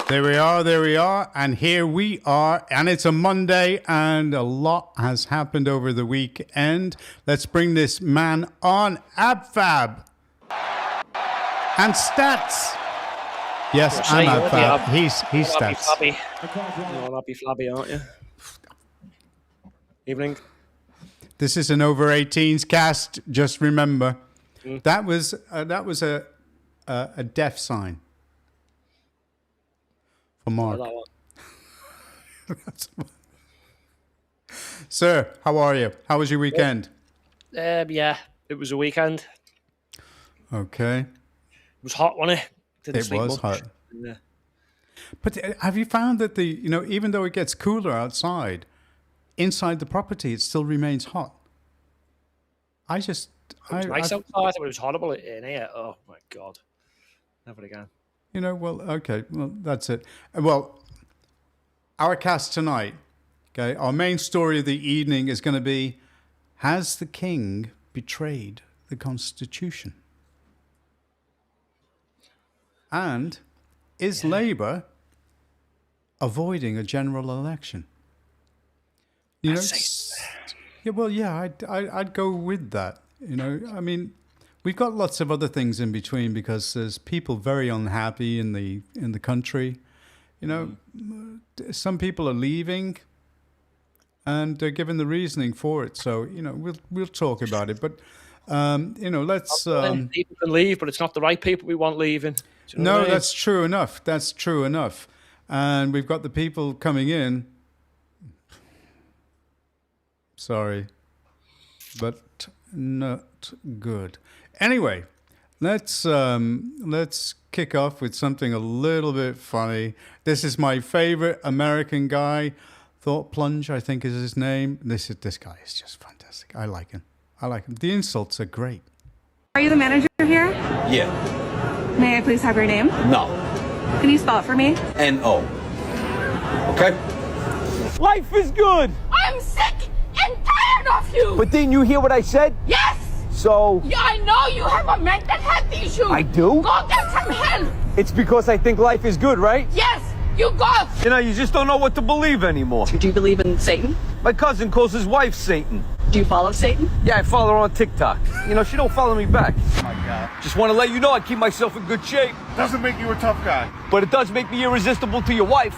There we are, and here we are, and it's a Monday, and a lot has happened over the weekend. Let's bring this man on, AbFab, and Stats. Yes, I'm AbFab. He's Stats. You'll not be flabby, aren't you? Evening. This is an over 18s cast. Just remember, that was a death sign. For Mark. Sir, how are you? How was your weekend? Yeah, it was a weekend. Okay. It was hot, wasn't it? It was hot. Yeah. But have you found that even though it gets cooler outside, inside the property it still remains hot? It was nice outside, but it was horrible in here. Oh my God. Never again. Okay, well, that's it. Well, our cast tonight, okay, our main story of the evening is going to be, has the king betrayed the Constitution? And is Labour avoiding a general election? I'd go with that. I mean, we've got lots of other things in between because there's people very unhappy in the country. Some people are leaving, and they're given the reasoning for it. So we'll talk about it. But let's. People can leave, but it's not the right people we want leaving. No, that's true enough. That's true enough. And we've got the people coming in. Sorry, but not good. Anyway, let's kick off with something a little bit funny. This is my favorite American guy, Thought Plunge, I think is his name. This guy is just fantastic. I like him. The insults are great. Are you the manager here? Yeah. May I please have your name? No. Can you spell it for me? N-O. Okay? Life is good! I'm sick and tired of you! But didn't you hear what I said? Yes! So... Yeah, I know you have a mental health issue! I do? Go get some help! It's because I think life is good, right? Yes! You go! You just don't know what to believe anymore. Do you believe in Satan? My cousin calls his wife Satan. Do you follow Satan? Yeah, I follow her on TikTok. She don't follow me back. Oh my God. Just want to let you know I keep myself in good shape. Doesn't make you a tough guy. But it does make me irresistible to your wife.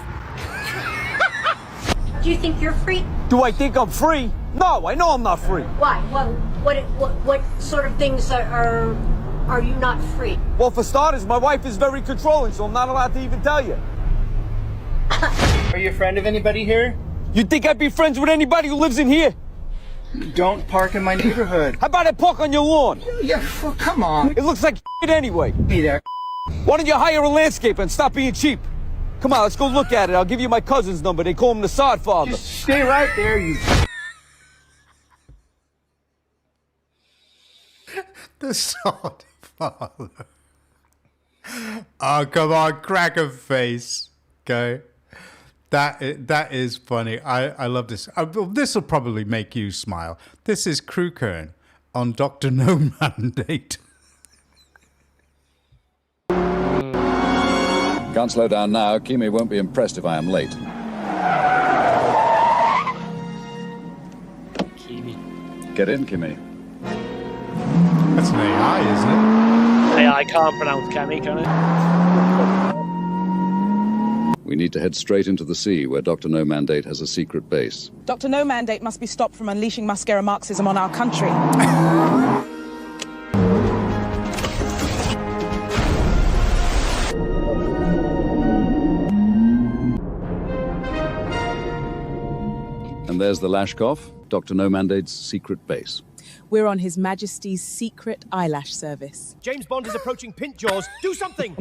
Do you think you're free? Do I think I'm free? No, I know I'm not free. Why? What sort of things are you not free? Well, for starters, my wife is very controlling, so I'm not allowed to even tell you. Are you a friend of anybody here? You think I'd be friends with anybody who lives in here? Don't park in my neighborhood. How about I park on your lawn? Yeah, well, come on. It looks like shit anyway. Be there. Why don't you hire a landscaper and stop being cheap? Come on, let's go look at it. I'll give you my cousin's number. They call him the sod father. Just stay right there, you... The sod father. Oh, come on, crack a face. Okay. That is funny. I love this. This will probably make you smile. This is Crew Kern on Dr. No Mandate. Can't slow down now. Kimi won't be impressed if I am late. Kimi. Get in, Kimi. That's an AI, isn't it? AI can't pronounce Kimi, can it? We need to head straight into the sea, where Dr. No Mandate has a secret base. Dr. No Mandate must be stopped from unleashing mascara Marxism on our country. And there's the Lashkov, Dr. No Mandate's secret base. We're on His Majesty's secret eyelash service. James Bond is approaching Pint Jaws. Do something!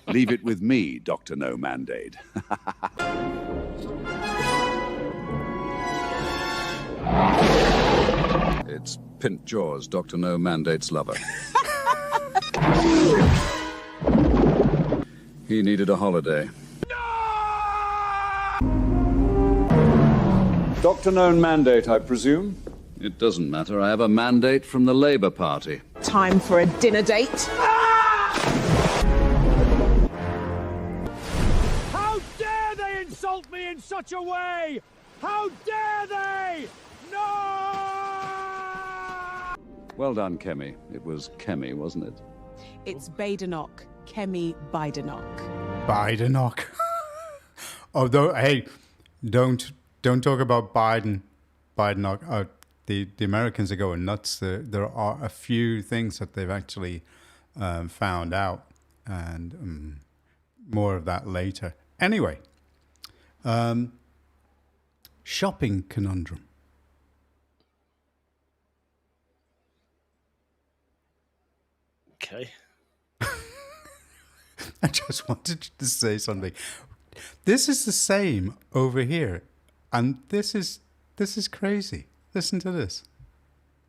Leave it with me, Dr. No Mandate. It's Pint Jaws, Dr. No Mandate's lover. He needed a holiday. Dr. No Mandate, I presume? It doesn't matter. I have a mandate from the Labour Party. Time for a dinner date. How insult me in such a way? How dare they? No! Well done, Kemi. It was Kemi, wasn't it? It's Badenoch, Kemi Badenoch. Badenoch. Although, hey, don't talk about Badenoch. The Americans are going nuts. There are a few things that they've actually found out, and more of that later. Anyway, shopping conundrum. Okay. I just wanted to say something. This is the same over here, and this is crazy. Listen to this.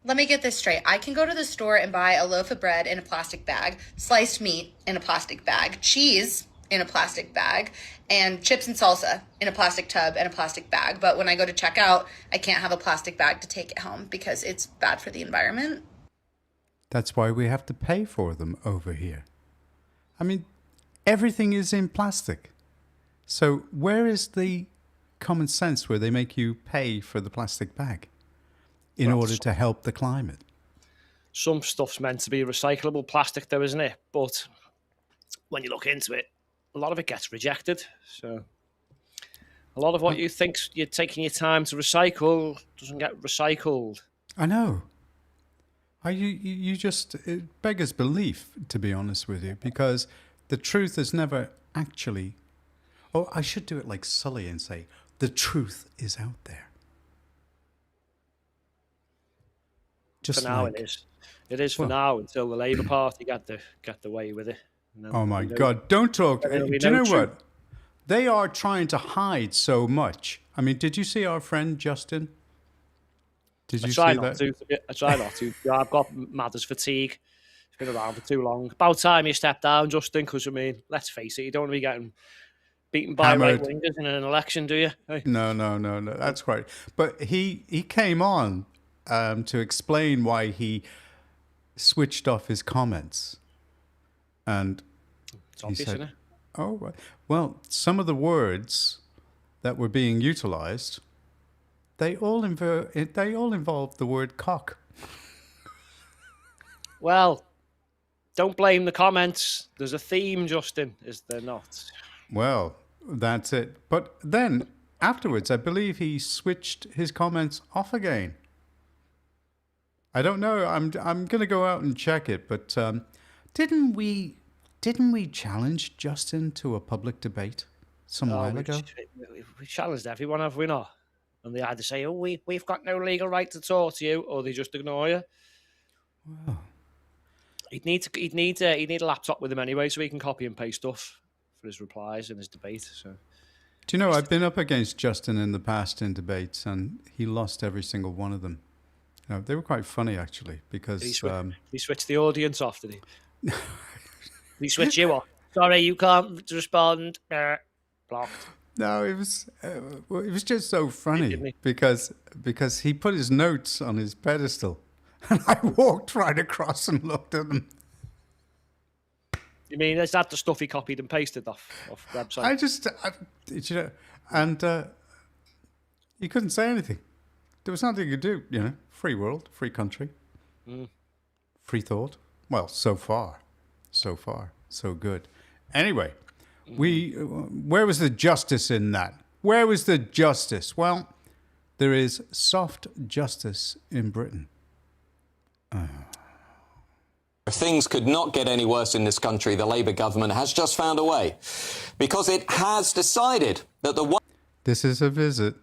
Let me get this straight. I can go to the store and buy a loaf of bread in a plastic bag, sliced meat in a plastic bag, cheese in a plastic bag, and chips and salsa in a plastic tub and a plastic bag. But when I go to check out, I can't have a plastic bag to take it home because it's bad for the environment. That's why we have to pay for them over here. I mean, everything is in plastic. So where is the common sense where they make you pay for the plastic bag in order to help the climate? Some stuff's meant to be recyclable plastic, though, isn't it? But when you look into it, a lot of it gets rejected. So a lot of what you think you're taking your time to recycle doesn't get recycled. I know. You just, it beggars belief, to be honest with you, because the truth is never actually... Oh, I should do it like Sully and say, the truth is out there. Just for now, like, it is. It is for now until the Labour Party get the way with it. Oh my God! Don't talk. Do you know what? They are trying to hide so much. I mean, did you see our friend Justin? Did you see that? I try not to. I've got Matters fatigue. It's been around for too long. About time you step down, Justin, because, I mean, let's face it, you don't want to be getting beaten by right-wingers in an election, do you? Hey. No. That's right. But he came on to explain why he switched off his comments. And it's obvious, isn't it? Oh, well, some of the words that were being utilized, they all involve the word cock. Well, don't blame the comments. There's a theme, Justin, is there not? Well, that's it. But then afterwards, I believe he switched his comments off again. I don't know. I'm going to go out and check it. But didn't we challenge Justin to a public debate some while ago? We challenged everyone, have we not? And they either say, "Oh, we've got no legal right to talk to you," or they just ignore you. Wow. He'd need a laptop with him anyway, so he can copy and paste stuff for his replies and his debate. So, do you know I've been up against Justin in the past in debates, and he lost every single one of them. You know, they were quite funny actually because he switched the audience off, did he? Did he switch you off? Sorry, you can't respond. Blocked. No, it was just so funny because he put his notes on his pedestal, and I walked right across and looked at them. You mean is that the stuff he copied and pasted off the website? And he couldn't say anything. There was nothing he could do. You know, free world, free country, free thought. Well, so far, so good. Anyway. Where was the justice in that? Where was the justice? Well, there is soft justice in Britain. Things could not get any worse in this country. The Labour government has just found a way because it has decided that the one... This is a visit,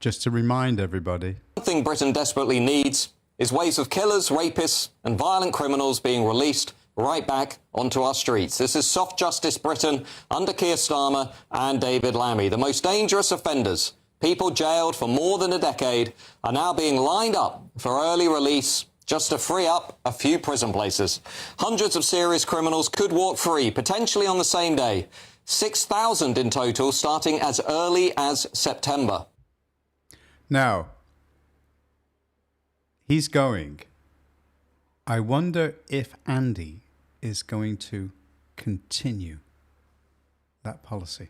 just to remind everybody. One thing Britain desperately needs is waves of killers, rapists and violent criminals being released right back onto our streets. This is soft justice Britain under Keir Starmer and David Lammy. The most dangerous offenders, people jailed for more than a decade, are now being lined up for early release just to free up a few prison places. Hundreds of serious criminals could walk free, potentially on the same day. 6,000 in total, starting as early as September. Now, he's going. I wonder if Andy is going to continue that policy.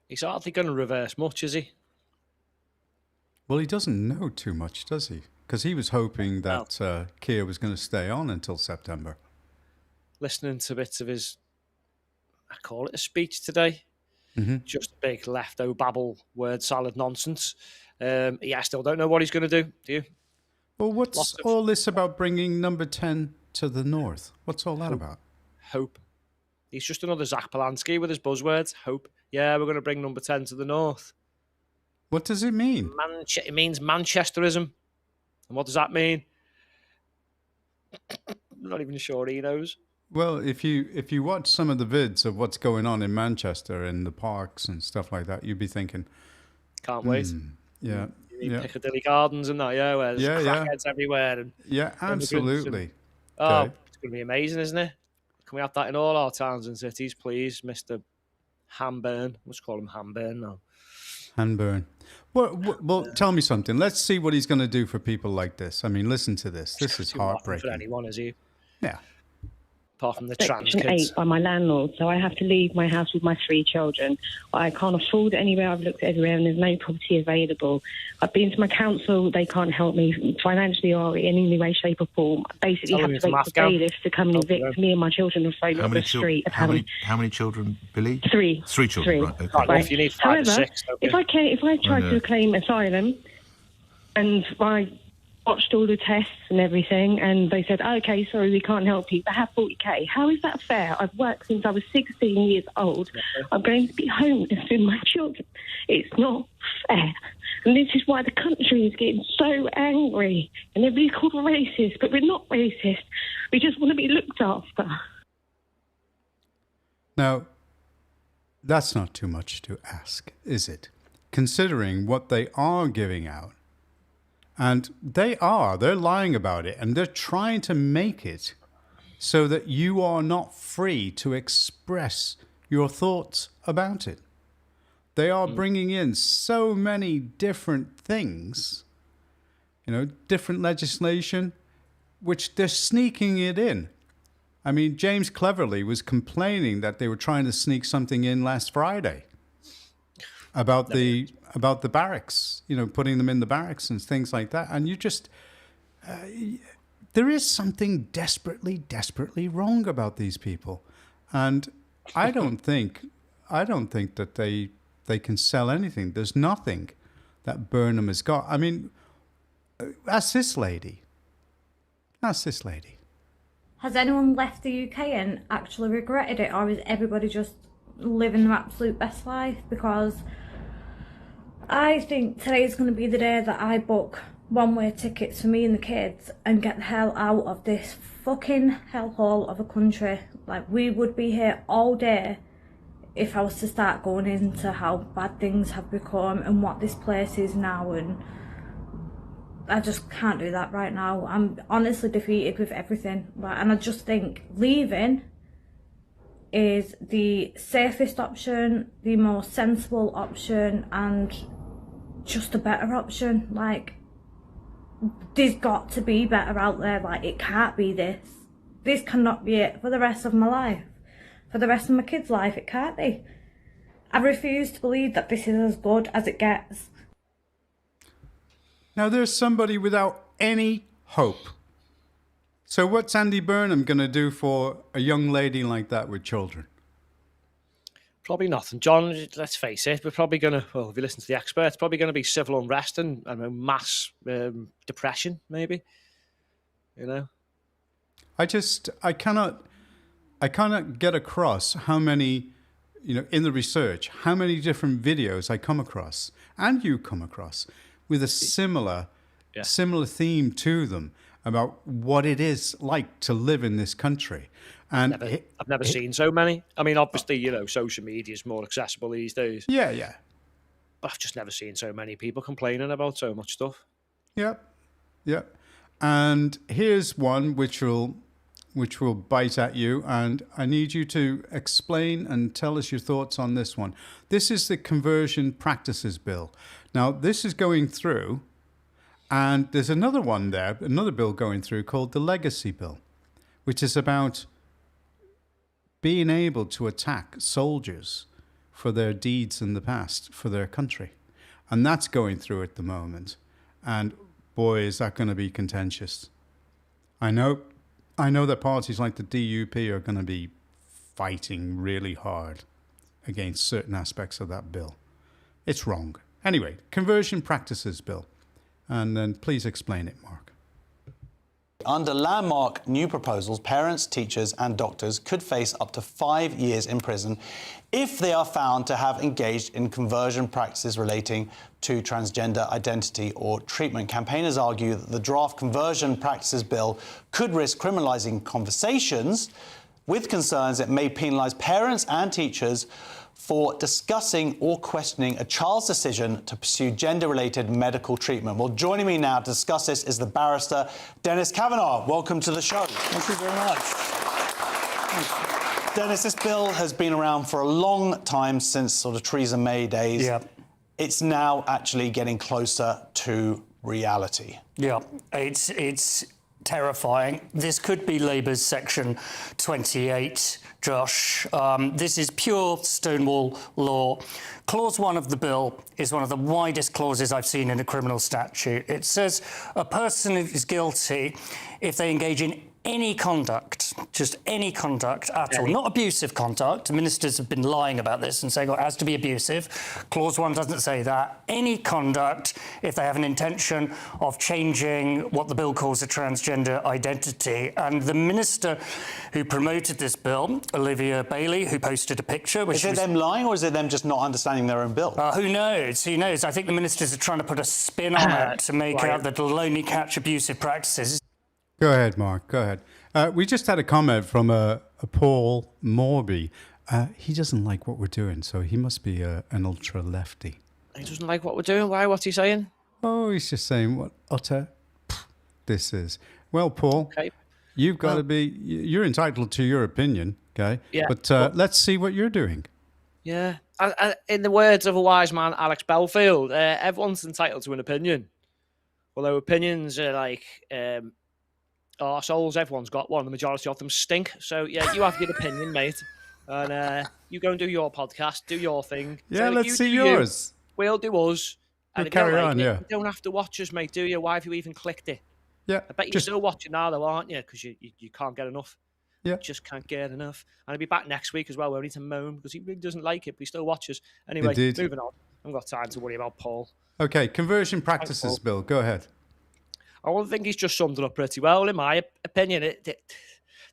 He's hardly going to reverse much, is he? Well, he doesn't know too much, does he? Because he was hoping that Keir was going to stay on until September. Listening to bits of his, I call it a speech today, just a big left-o-babble word salad nonsense. I still don't know what he's going to do you? Well, what's all this about bringing number 10 to the north? What's all that about? Hope. He's just another Zach Polanski with his buzzwords. Hope. Yeah, we're going to bring number 10 to the north. What does it mean? It means Manchesterism. And what does that mean? I'm not even sure he knows. Well, if you watch some of the vids of what's going on in Manchester in the parks and stuff like that, you'd be thinking, can't wait. Yeah. Piccadilly Gardens and that, where there's crackheads everywhere. And absolutely. And, it's going to be amazing, isn't it? Can we have that in all our towns and cities, please, Mr. Hamburn? Let's call him Hamburn now. Hamburn. Well, tell me something. Let's see what he's going to do for people like this. I mean, listen to this. This is heartbreaking. For anyone, is he? Yeah. Apart from the trans Section kids. 8 by my landlord, so I have to leave my house with my 3 children. I can't afford it anywhere. I've looked everywhere and there's no property available. I've been to my council. They can't help me financially or in any way, shape or form. I basically have to wait for bailiffs to come and evict me and my children and throw me off the street. How many children, Billy? 3. 3 children, right. Okay. Right. You need 5 However, or 6. if I try to claim asylum and I watched all the tests and everything, and they said, okay, sorry, we can't help you, but have 40k. How is that fair? I've worked since I was 16 years old. I'm going to be homeless with my children. It's not fair. And this is why the country is getting so angry. And everybody's called racist, but we're not racist. We just want to be looked after. Now, that's not too much to ask, is it? Considering what they are giving out. And they're lying about it, and they're trying to make it so that you are not free to express your thoughts about it. They are bringing in so many different things, different legislation, which they're sneaking it in. I mean, James Cleverly was complaining that they were trying to sneak something in last Friday about the barracks, putting them in the barracks and things like that. And you just, there is something desperately, desperately wrong about these people. And I don't think that they can sell anything. There's nothing that Burnham has got. I mean, ask this lady. Has anyone left the UK and actually regretted it, or is everybody just living their absolute best life? Because I think today is going to be the day that I book one-way tickets for me and the kids and get the hell out of this fucking hellhole of a country. Like, we would be here all day if I was to start going into how bad things have become and what this place is now, and I just can't do that right now. I'm honestly defeated with everything, and I just think leaving is the safest option, the more sensible option, and just a better option. Like, there's got to be better out there. Like, it can't be this. This cannot be it for the rest of my life. For the rest of my kids' life, it can't be. I refuse to believe that this is as good as it gets. Now, there's somebody without any hope. So what's Andy Burnham going to do for a young lady like that with children? Probably nothing. John, let's face it, we're probably going to, well, if you listen to the experts, probably going to be civil unrest and mass depression, maybe. I cannot get across how many, in the research, how many different videos I come across, and you come across, with a similar theme to them about what it is like to live in this country. And I've never seen so many. I mean, obviously, social media is more accessible these days. Yeah. But I've just never seen so many people complaining about so much stuff. Yep. And here's one which will bite at you, and I need you to explain and tell us your thoughts on this one. This is the Conversion Practices Bill. Now, this is going through, and there's another one there, another bill going through called the Legacy Bill, which is about being able to attack soldiers for their deeds in the past, for their country. And that's going through at the moment. And boy, is that going to be contentious. I know that parties like the DUP are going to be fighting really hard against certain aspects of that bill. It's wrong. Anyway, conversion practices bill. And then please explain it, Mark. Under landmark new proposals, parents, teachers and doctors could face up to 5 years in prison if they are found to have engaged in conversion practices relating to transgender identity or treatment. Campaigners argue that the draft conversion practices bill could risk criminalising conversations, with concerns it may penalise parents and teachers for discussing or questioning a child's decision to pursue gender-related medical treatment. Well, joining me now to discuss this is the barrister Dennis Kavanagh. Welcome to the show. Thank you very much. Dennis, this bill has been around for a long time, since sort of Theresa May days. Yeah. It's now actually getting closer to reality. Yeah, it's terrifying. This could be Labour's Section 28, Josh. This is pure Stonewall law. Clause 1 of the bill is one of the widest clauses I've seen in a criminal statute. It says a person is guilty if they engage in any conduct, just any conduct at all, not abusive conduct. Ministers have been lying about this and saying, oh, it has to be abusive. Clause 1 doesn't say that. Any conduct if they have an intention of changing what the bill calls a transgender identity. And the minister who promoted this bill, Olivia Bailey, who posted a picture... Is it them lying, or is it them just not understanding their own bill? Who knows? Who knows? I think the ministers are trying to put a spin on it to make out that it'll only catch abusive practices. Go ahead, Mark. Go ahead. We just had a comment from a Paul Morby. He doesn't like what we're doing, so he must be an ultra lefty. He doesn't like what we're doing? Why? What's he saying? Oh, he's just saying what utter this is. Well, Paul, you've got to be... You're entitled to your opinion, okay? Yeah. But let's see what you're doing. Yeah. In the words of a wise man, Alex Belfield, everyone's entitled to an opinion. Although opinions are like... arseholes, everyone's got one. The majority of them stink. So, yeah, you have your opinion, mate. And you go and do your podcast, do your thing. Yeah, so let's see yours. We'll do us. And if carry you don't like on, it, yeah. You don't have to watch us, mate, do you? Why have you even clicked it? Yeah. I bet you're still watching now, though, aren't you? Because you can't get enough. Yeah. You just can't get enough. And I'll be back next week as well. We need to moan because he really doesn't like it, but he still watches. Anyway, Indeed. Moving on. I haven't got time to worry about Paul. Okay, conversion practices bill. Go ahead. I think he's just summed it up pretty well, in my opinion.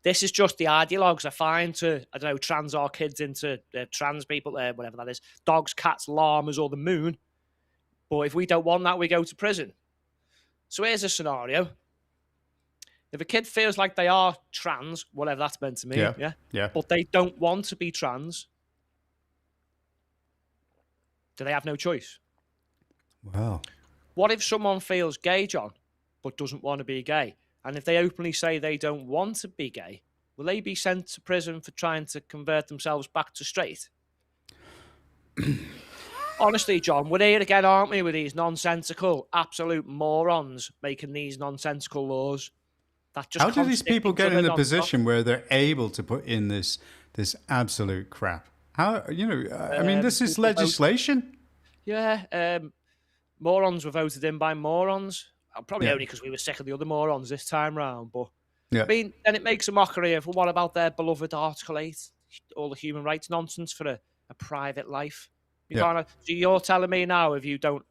This is just the ideologues I find to, I don't know, trans our kids into trans people, whatever that is, dogs, cats, llamas, or the moon. But if we don't want that, we go to prison. So here's a scenario. If a kid feels like they are trans, whatever that's meant to mean, yeah, but they don't want to be trans, do they have no choice? Wow. What if someone feels gay, John, but doesn't want to be gay? And if they openly say they don't want to be gay, will they be sent to prison for trying to convert themselves back to straight? Honestly, John, we're here again, aren't we, with these nonsensical, absolute morons making these nonsensical laws. That just How do these people get in a position where they're able to put in this absolute crap? How, I mean, this is legislation. Yeah, morons were voted in by morons. Probably only because we were sick of the other morons this time round. But I mean, then it makes a mockery of, well, what about their beloved Article 8? All the human rights nonsense for a private life. So you're telling me now, if you don't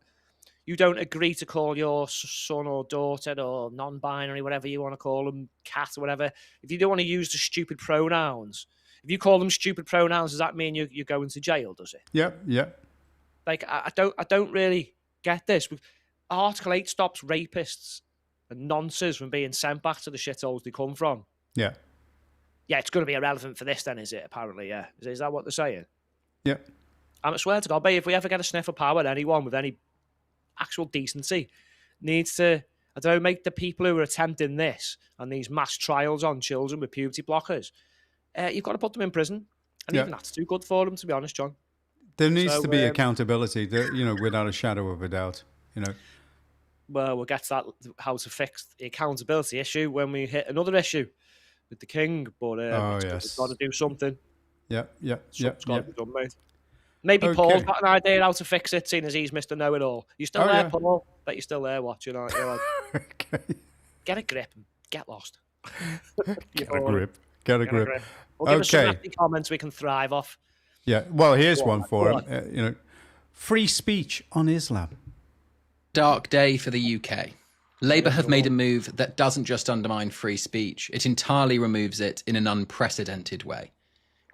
agree to call your son or daughter or non-binary, whatever you want to call them, cat or whatever, if you don't want to use the stupid pronouns, if you call them stupid pronouns, does that mean you're going to jail? Does it? Yeah. Like I don't really get this. Article 8 stops rapists and nonces from being sent back to the shitholes they come from. Yeah. Yeah, it's going to be irrelevant for this then, is it? Apparently, yeah. Is that what they're saying? Yeah. I swear to God, if we ever get a sniff of power, anyone with any actual decency needs to, I don't know, make the people who are attempting this and these mass trials on children with puberty blockers, you've got to put them in prison. And even that's too good for them, to be honest, John. There needs to be accountability, without a shadow of a doubt, Well, we'll get to that, how to fix the accountability issue when we hit another issue with the king. But we've got to do something. Yeah. Something's got to be done, mate. Maybe Okay. Paul's got an idea how to fix it, seeing as he's Mr. Know-it-all. You still Oh, there, yeah. Paul? Bet you're still there watching, aren't you? Okay. Get a grip and get lost. Get a grip. Get a grip. Well, give us some Okay. nasty comments we can thrive off. Yeah. Well, here's Go on, one for go him. Free speech on Islam. Dark day for the UK. Labour have made a move that doesn't just undermine free speech, it entirely removes it in an unprecedented way.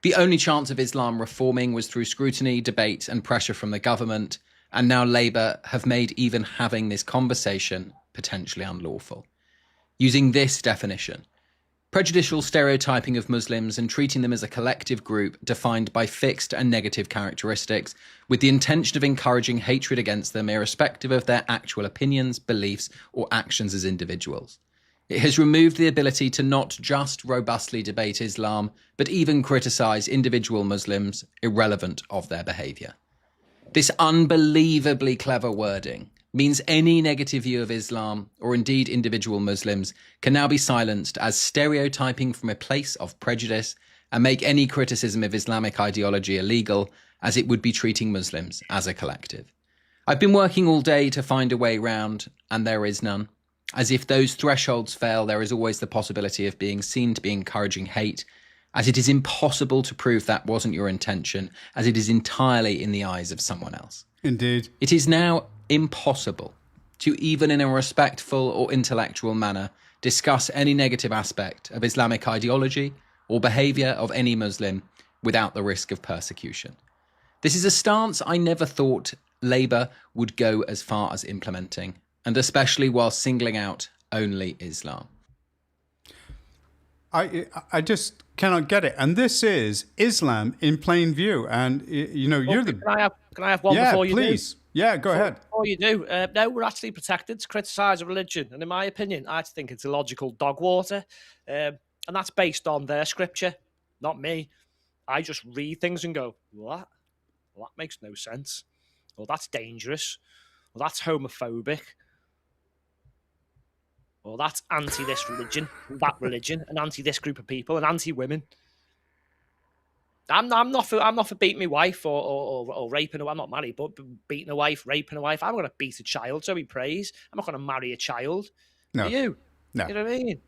The only chance of Islam reforming was through scrutiny, debate and pressure from the government, and now Labour have made even having this conversation potentially unlawful. Using this definition, prejudicial stereotyping of Muslims and treating them as a collective group defined by fixed and negative characteristics, with the intention of encouraging hatred against them irrespective of their actual opinions, beliefs or actions as individuals. It has removed the ability to not just robustly debate Islam, but even criticise individual Muslims irrelevant of their behaviour. This unbelievably clever wording means any negative view of Islam, or indeed individual Muslims, can now be silenced as stereotyping from a place of prejudice and make any criticism of Islamic ideology illegal, as it would be treating Muslims as a collective. I've been working all day to find a way round, and there is none. As if those thresholds fail, there is always the possibility of being seen to be encouraging hate, as it is impossible to prove that wasn't your intention, as it is entirely in the eyes of someone else. Indeed. It is now impossible to, even in a respectful or intellectual manner, discuss any negative aspect of Islamic ideology or behaviour of any Muslim without the risk of persecution. This is a stance I never thought Labour would go as far as implementing, and especially while singling out only Islam. I just cannot get it. And this is Islam in plain view. And, you're the... Can I have one before you do? Yeah, please. Yeah, go ahead. Before you do. No, we're actually protected to criticise a religion. And in my opinion, I think it's illogical dog water. And that's based on their scripture, not me. I just read things and go, what? Well, that makes no sense. Well, that's dangerous. Well, that's homophobic. Well, that's anti this religion, that religion, and anti this group of people, and anti women. I'm not for beating my wife or raping her. I'm not married, but beating a wife, raping a wife. I'm not going to beat a child, so he prays. I'm not going to marry a child. No. Are you? No. You know what I mean?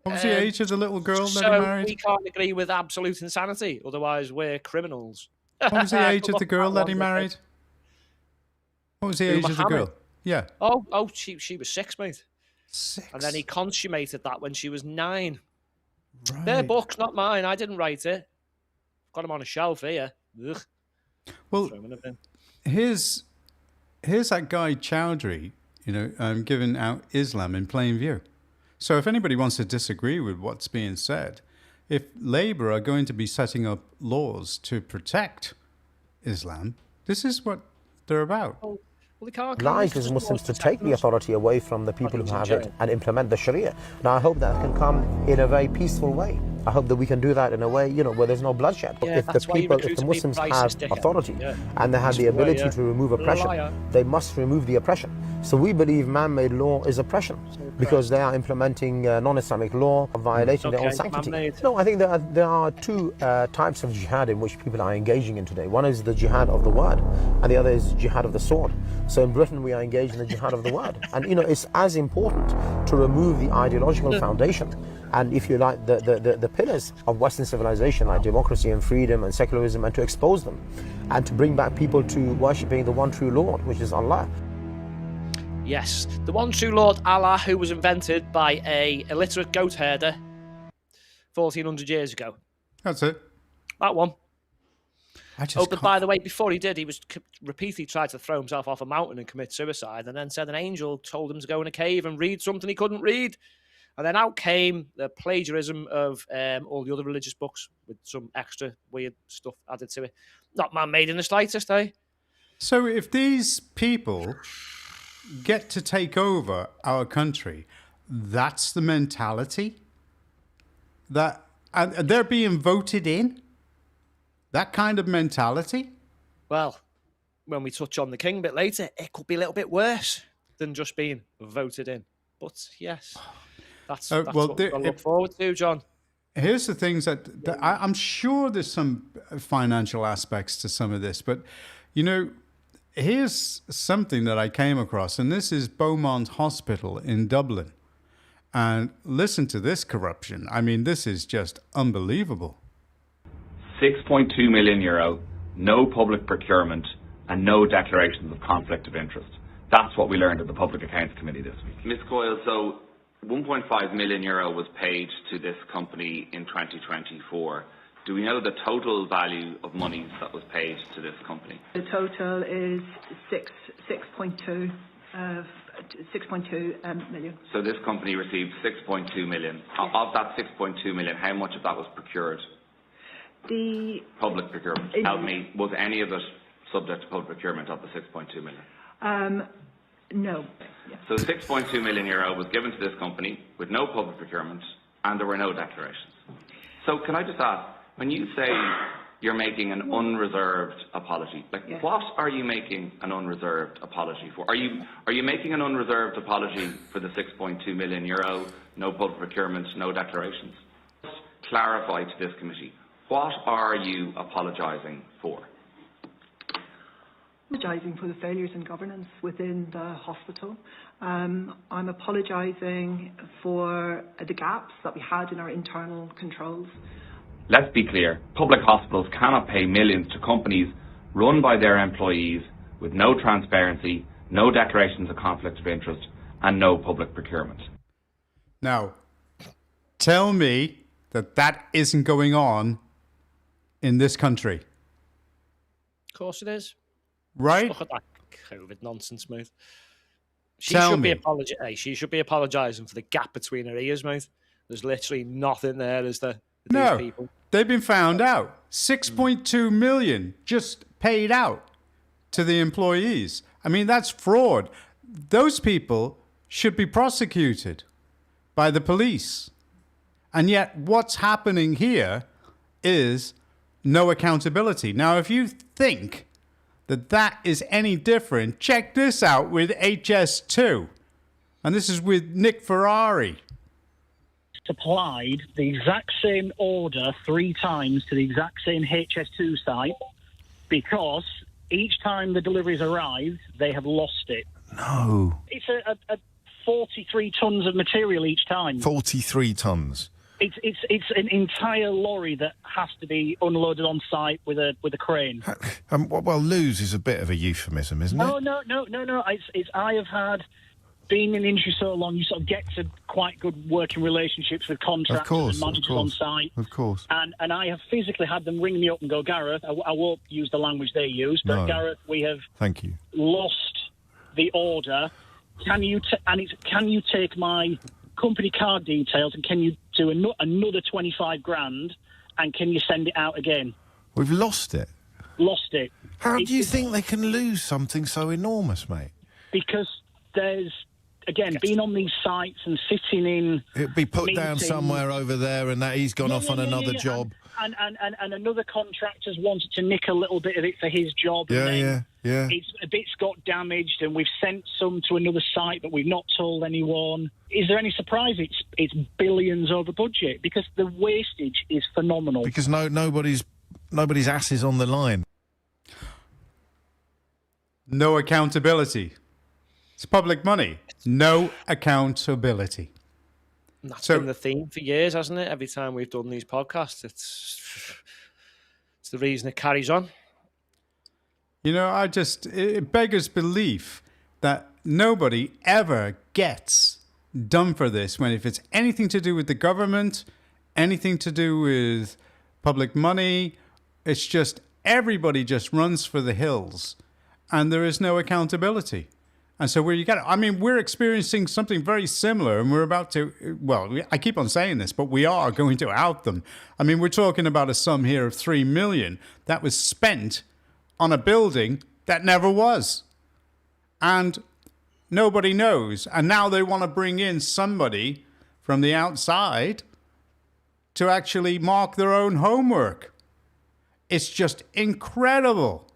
What was the age of the little girl that he So married? we can't agree with absolute insanity, otherwise we're criminals. What was the age of the girl that he married? What was the age of the girl? Yeah. Oh, she was 6, mate. 6. And then he consummated that when she was 9. Right. Their books, not mine. I didn't write it. Got them on a shelf here. Ugh. Well, here's that guy Chowdhury, giving out Islam in plain view. So if anybody wants to disagree with what's being said, if Labour are going to be setting up laws to protect Islam, this is what they're about. Well, they can't Lies is Muslims to take the authority away from the people who have it and implement the Sharia. Now I hope that can come in a very peaceful way. I hope that we can do that in a way, where there's no bloodshed. Yeah, if the Muslims have authority and they have the ability to remove oppression, they must remove the oppression. So we believe man-made law is oppression because they are implementing non-Islamic law, violating their own sanctity. No, I think there are two types of jihad in which people are engaging in today. One is the jihad of the word, and the other is jihad of the sword. So in Britain, we are engaged in the jihad of the word. And, it's as important to remove the ideological foundation and, if you like, the pillars of Western civilization, like democracy and freedom and secularism, and to expose them and to bring back people to worshipping the one true Lord, which is Allah. Yes, the one true Lord Allah, who was invented by a illiterate goat herder 1400 years ago. That's it. That one. But by the way, before he did, he was repeatedly tried to throw himself off a mountain and commit suicide, and then said an angel told him to go in a cave and read something he couldn't read. And then out came the plagiarism of all the other religious books with some extra weird stuff added to it. Not man-made in the slightest, eh? So if these people get to take over our country, that's the mentality? That and they're being voted in? That kind of mentality? Well, when we touch on the king a bit later, it could be a little bit worse than just being voted in. But yes, that's what we've got to look forward to, John. here's the things that I'm sure there's some financial aspects to some of this, but here's something that I came across, and this is Beaumont Hospital in Dublin. And listen to this corruption. I mean, this is just unbelievable. 6.2 million euro, no public procurement, and no declarations of conflict of interest. That's what we learned at the Public Accounts Committee this week. Ms. Coyle, so 1.5 million euro was paid to this company in 2024. Do we know the total value of monies that was paid to this company? The total is 6.2 million. So this company received 6.2 million. Of that 6.2 million, how much of that was procured? The public procurement. Help me. Was any of it subject to public procurement of the 6.2 million? No. So 6.2 million euro was given to this company with no public procurement, and there were no declarations. So can I just ask, when you say you're making an unreserved apology, what are you making an unreserved apology for? Are you making an unreserved apology for the 6.2 million euro, no public procurement, no declarations? Just clarify to this committee, what are you apologising for? Apologising for the failures in governance within the hospital. I'm apologising for the gaps that we had in our internal controls. Let's be clear, public hospitals cannot pay millions to companies run by their employees with no transparency, no declarations of conflict of interest, and no public procurement. Now, tell me that isn't going on in this country. Of course it is. Right? Look at that COVID nonsense, mate. She should be apologising for the gap between her ears, mate. There's literally nothing there, is there? No, these people. They've been found out. 6.2 million just paid out to the employees. I mean, that's fraud. Those people should be prosecuted by the police. And yet what's happening here is no accountability. Now, if you think that is any different, check this out with HS2. And this is with Nick Ferrari. Supplied the exact same order 3 times to the exact same HS2 site because each time the deliveries arrived, they have lost it. No. It's a 43 tons of material each time. 43 tons. It's an entire lorry that has to be unloaded on site with a crane. Well, lose is a bit of a euphemism, isn't it? No. I have had, being in the industry so long, you sort of get to quite good working relationships with contractors and managers on site. Of course. And I have physically had them ring me up and go, Gareth, I won't use the language they use, but No. Gareth, we have Thank you. lost the order. Can you take my company card details and can you do another 25 grand and can you send it out again? We've lost it. Lost it. How do you think they can lose something so enormous, mate? Because there's, again, being on these sites and sitting in It'd be put down meetings. somewhere over there and that he's gone off on another job. And another contractor's wanted to nick a little bit of it for his job. Yeah, and then yeah. A bit's got damaged and we've sent some to another site but we've not told anyone. Is there any surprise it's billions over budget? Because the wastage is phenomenal. Because nobody's ass is on the line. No accountability. It's public money. No accountability. And that's been the theme for years, hasn't it? Every time we've done these podcasts, it's the reason it carries on. You know, it beggars belief that nobody ever gets done for this if it's anything to do with the government, anything to do with public money. It's just everybody just runs for the hills and there is no accountability. And so we're experiencing something very similar and we're about to, I keep on saying this, but we are going to out them. I mean, we're talking about a sum here of 3 million that was spent on a building that never was. And nobody knows. And now they want to bring in somebody from the outside to actually mark their own homework. It's just incredible.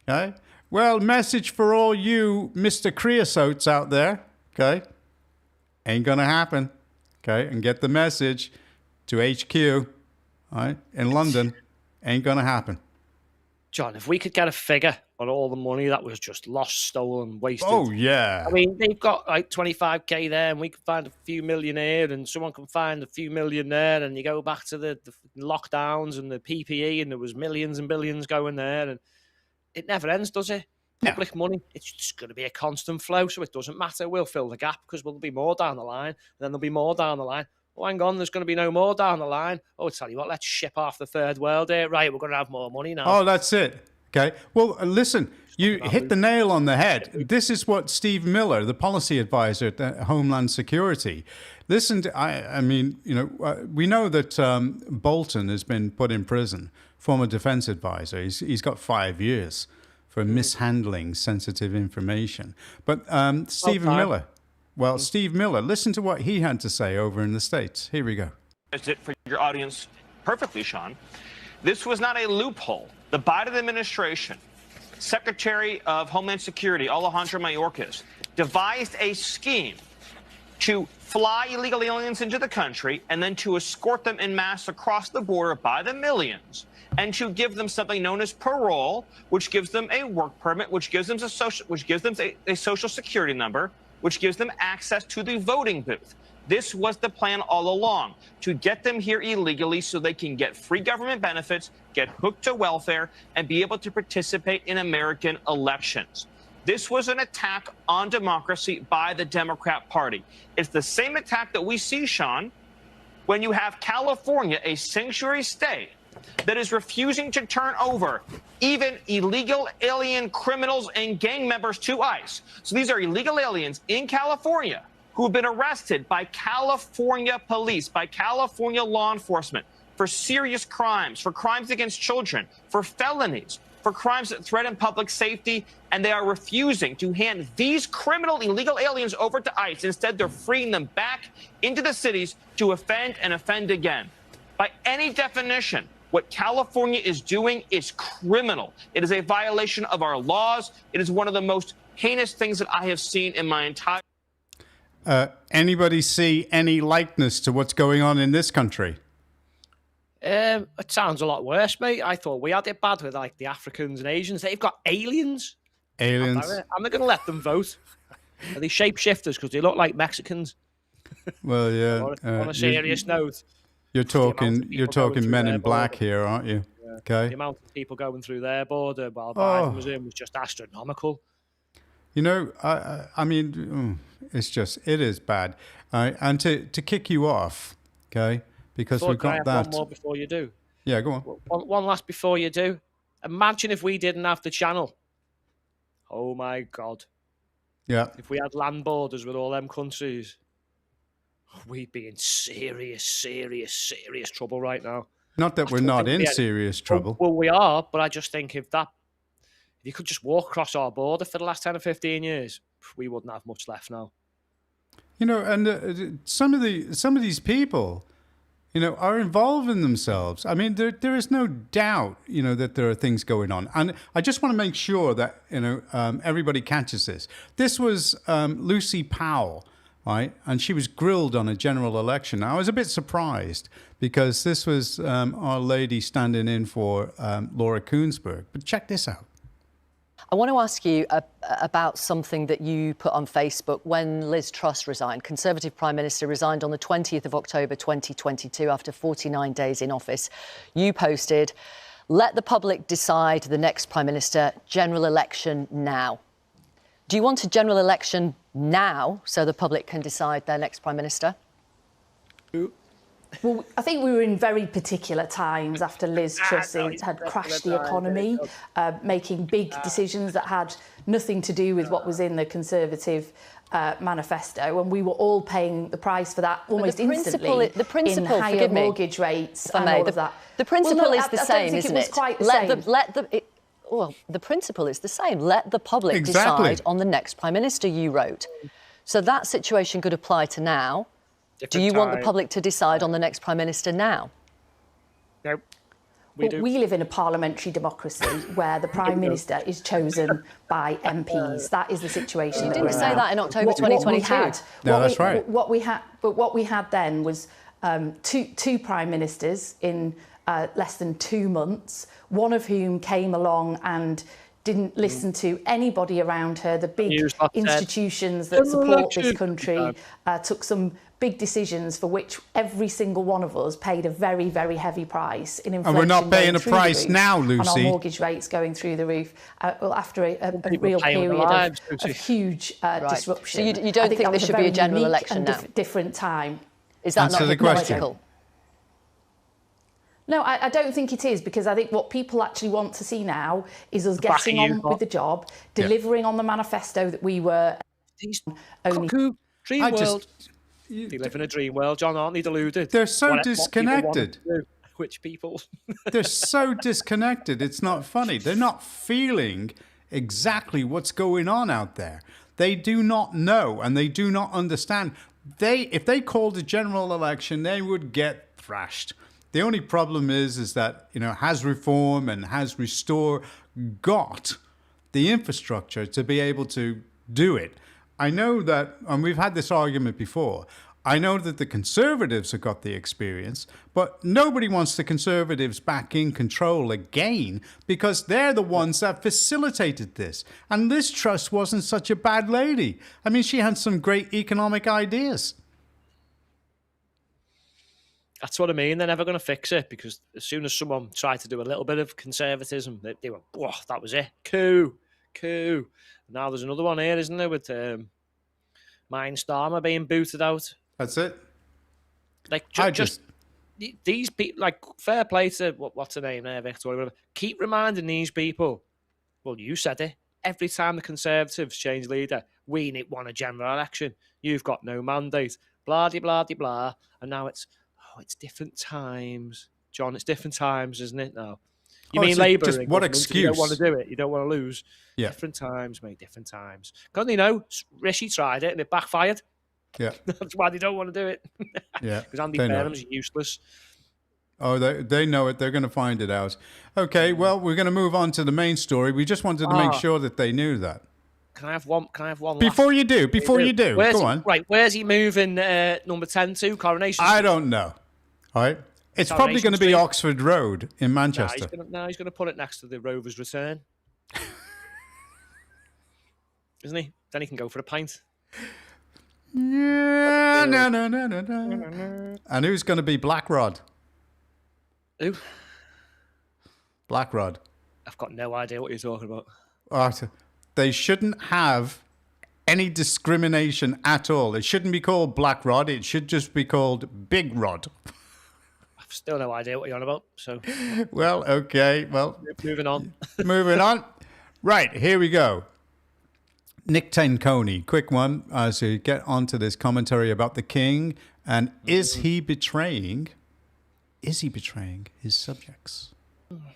Okay? Well, message for all you Mr. Creosotes out there, okay? Ain't gonna happen, okay? And get the message. to HQ, right, in London, ain't going to happen. John, if we could get a figure on all the money that was just lost, stolen, wasted. Oh, yeah. I mean, they've got like 25k there, and we can find a few million here, and someone can find a few million there, and you go back to the lockdowns and the PPE, and there was millions and billions going there, and it never ends, does it? Public money, it's just going to be a constant flow, so it doesn't matter. We'll fill the gap because there'll be more down the line, and then there'll be more down the line. Oh, hang on, there's going to be no more down the line. Oh, tell you what, let's ship off the third world here. Right, we're going to have more money now. Oh, that's it. Okay. Well, listen, you hit the nail on the head. This is what Steve Miller, the policy advisor at the Homeland Security, listened. I mean, you know, we know that Bolton has been put in prison, former defense advisor. He's got 5 years for mishandling sensitive information. But Stephen Miller. Well, Steve Miller, listen to what he had to say over in the States. Here we go. It for your audience perfectly, Sean. This was not a loophole. The Biden administration, Secretary of Homeland Security, Alejandro Mayorkas, devised a scheme to fly illegal aliens into the country and then to escort them en masse across the border by the millions, and to give them something known as parole, which gives them a work permit, which gives them a social security number, which gives them access to the voting booth. This was the plan all along, to get them here illegally so they can get free government benefits, get hooked to welfare, and be able to participate in American elections. This was an attack on democracy by the Democrat Party. It's the same attack that we see, Sean, when you have California, a sanctuary state, that is refusing to turn over even illegal alien criminals and gang members to ICE. So these are illegal aliens in California who have been arrested by California police, by California law enforcement for serious crimes, for crimes against children, for felonies, for crimes that threaten public safety, and they are refusing to hand these criminal illegal aliens over to ICE. Instead, they're freeing them back into the cities to offend and offend again. By any definition, what California is doing is criminal. It is a violation of our laws. It is one of the most heinous things that I have seen in my entire... Anybody see any likeness to what's going on in this country? It sounds a lot worse, mate. I thought we had it bad with like the Africans and Asians. They've got aliens. Aliens. I'm not going to let them vote. Are they shapeshifters because they look like Mexicans? Well, yeah. On a serious note. You're talking Men in Black here, aren't you? Yeah. Okay. The amount of people going through their border while Biden was in was just astronomical. You know, I mean, it is bad. And to kick you off, okay, because we've got that. One more before you do. Yeah, go on. One last before you do. Imagine if we didn't have the channel. Oh, my God. Yeah. If we had land borders with all them countries, we'd be in serious trouble right now. Not that we're not in serious trouble. Well, we are, but I just think if you could just walk across our border for the last 10 or 15 years, we wouldn't have much left now. You know, and some of these people, you know, are involving themselves. I mean, there is no doubt, you know, that there are things going on. And I just want to make sure that, you know, everybody catches this. This was Lucy Powell, right? And she was grilled on a general election. Now, I was a bit surprised because this was our lady standing in for Laura Koonsberg. But check this out. I want to ask you about something that you put on Facebook when Liz Truss resigned. Conservative Prime Minister resigned on the 20th of October 2022 after 49 days in office. You posted, "Let the public decide the next Prime Minister, general election now." Do you want a general election now so the public can decide their next Prime Minister? Well, I think we were in very particular times after Liz Truss had crashed the economy, making big decisions that had nothing to do with what was in the Conservative manifesto, and we were all paying the price for that almost instantly in higher mortgage rates and all of that. The principle is the same, isn't it? I don't think it was quite the same. Well, the principle is the same. Let the public decide on the next Prime Minister, you wrote. So that situation could apply to now. Do you want the public to decide on the next Prime Minister now? No. We live in a parliamentary democracy where the Prime Minister is chosen by MPs. That is the situation that we're in. You didn't say that in October 2022. No, that's right. What we had then was two prime ministers in less than 2 months, one of whom came along and didn't listen to anybody around her. The big institutions that support this country took some big decisions for which every single one of us paid a very, very heavy price in inflation. And we're not paying a going through the price roof, now, and our Lucy. mortgage rates going through the roof. Well, after a real period of huge disruption. So you don't think there should be a general election now? Different time. Is that not hypocritical? No, I don't think it is, because I think what people actually want to see now is us getting on with the job, delivering on the manifesto that we were only... Dream world. They live in a dream world, John, aren't they deluded? They're so disconnected. Which people? They're so disconnected. It's not funny. They're not feeling exactly what's going on out there. They do not know and they do not understand. If they called a general election, they would get thrashed. The only problem is that, has Reform and has Restore got the infrastructure to be able to do it? I know that, and we've had this argument before, I know that the Conservatives have got the experience, but nobody wants the Conservatives back in control again because they're the ones that facilitated this. And Liz Truss wasn't such a bad lady. I mean, she had some great economic ideas. That's what I mean. They're never going to fix it, because as soon as someone tried to do a little bit of conservatism, they went, "Whoa, that was it. Coup. Now there's another one here, isn't there, with Mine Starmer being booted out. That's it. Like, just these people, like, fair play to, what's her name there, Victoria, whatever. Keep reminding these people, well, you said it, every time the Conservatives change leader, we want a general election. You've got no mandate. Blah, de blah, de blah. And now it's different times. John, it's different times, isn't it, now? You mean Labour? Just what excuse? You don't want to do it. You don't want to lose. Yeah. Different times, mate. Different times. Because Rishi tried it and it backfired. Yeah. That's why they don't want to do it. Yeah. Because Andy Burnham's useless. Oh, they know it. They're going to find it out. Okay. Well, we're going to move on to the main story. We just wanted to make sure that they knew that. Can I have one? Before you do. Go on. Right. Where's he moving? Number 10 to Coronation? I don't know. All right. It's probably going to be Oxford Road in Manchester. He's going to put it next to the Rovers' return. Isn't he? Then he can go for a pint. Yeah, no. And who's going to be Blackrod? Who? Blackrod. I've got no idea what you're talking about. They shouldn't have any discrimination at all. It shouldn't be called Blackrod. It should just be called Big Rod. I've still no idea what you're on about. So. Well, okay. Well, moving on. Moving on. Right, here we go. Nick Tenconi, quick one as we get onto this commentary about the king, and is he betraying his subjects?